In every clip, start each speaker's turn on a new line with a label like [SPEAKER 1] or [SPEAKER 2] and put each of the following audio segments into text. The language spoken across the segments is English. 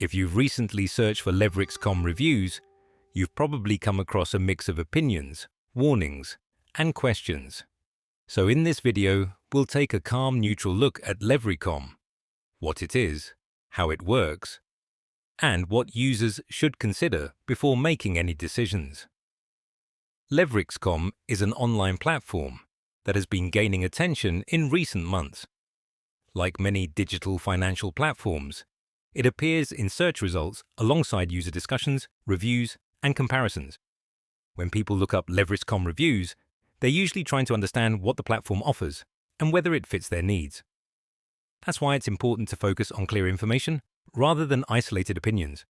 [SPEAKER 1] If you've recently searched for Levrix.com reviews, you've probably come across a mix of opinions, warnings, and questions. So in this video, we'll take a calm, neutral look at Levrix.com, what it is, how it works, and what users should consider before making any decisions. Levrix.com is an online platform that has been gaining attention in recent months. Like many digital financial platforms, it appears in search results alongside user discussions, reviews, and comparisons. When people look up Levrix.com reviews, they're usually trying to understand what the platform offers and whether it fits their needs. That's why it's important to focus on clear information rather than isolated opinions.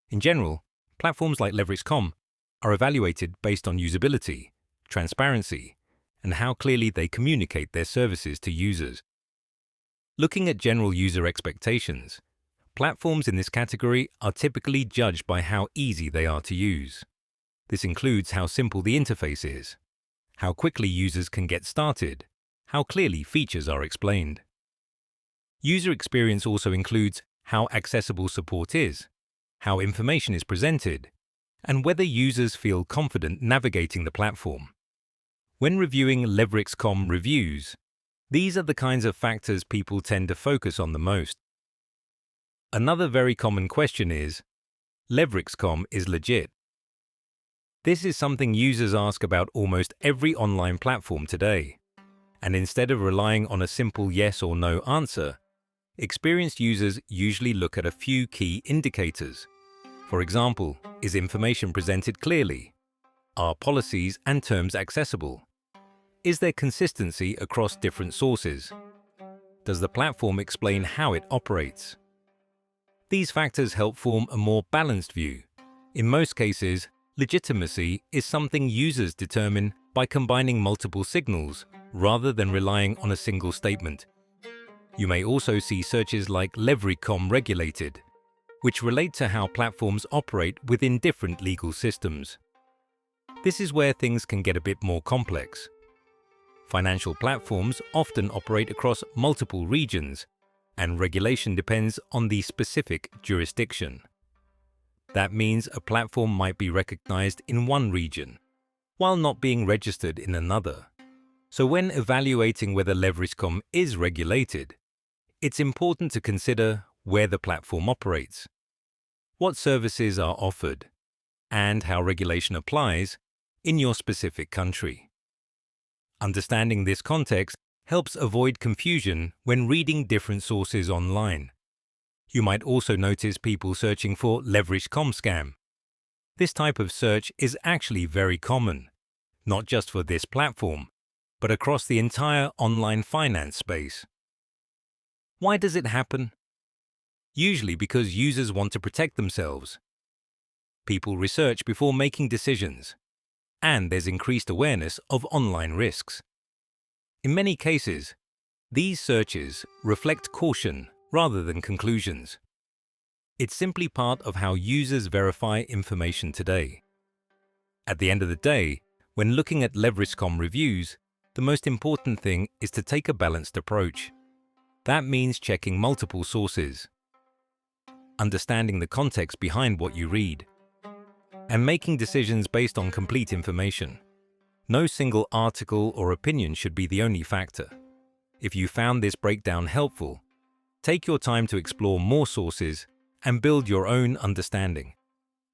[SPEAKER 1] In general, platforms like Levrix.com are evaluated based on usability, transparency, and how clearly they communicate their services to users. Looking at general user expectations, platforms in this category are typically judged by how easy they are to use. This includes how simple the interface is, how quickly users can get started, how clearly features are explained. User experience also includes how accessible support is, how information is presented, and whether users feel confident navigating the platform. When reviewing Levrix.com reviews, these are the kinds of factors people tend to focus on the most. Another very common question is, Levrix.com is legit? This is something users ask about almost every online platform today. And instead of relying on a simple yes or no answer, experienced users usually look at a few key indicators. For example, is information presented clearly? Are policies and terms accessible? Is there consistency across different sources? Does the platform explain how it operates? These factors help form a more balanced view. In most cases, legitimacy is something users determine by combining multiple signals rather than relying on a single statement. You may also see searches like Levrix.com regulated, which relate to how platforms operate within different legal systems. This is where things can get a bit more complex. Financial platforms often operate across multiple regions, and regulation depends on the specific jurisdiction. That means a platform might be recognized in one region, while not being registered in another. So when evaluating whether Levrix.com is regulated, it's important to consider where the platform operates, what services are offered, and how regulation applies in your specific country. Understanding this context helps avoid confusion when reading different sources online. You might also notice people searching for Levrix.com scam. This type of search is actually very common, not just for this platform, but across the entire online finance space. Why does it happen? Usually because users want to protect themselves. People research before making decisions, and there's increased awareness of online risks. In many cases, these searches reflect caution rather than conclusions. It's simply part of how users verify information today. At the end of the day, when looking at Levrix.com reviews, the most important thing is to take a balanced approach. That means checking multiple sources, understanding the context behind what you read, and making decisions based on complete information. No single article or opinion should be the only factor. If you found this breakdown helpful, take your time to explore more sources and build your own understanding.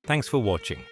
[SPEAKER 1] Thanks for watching.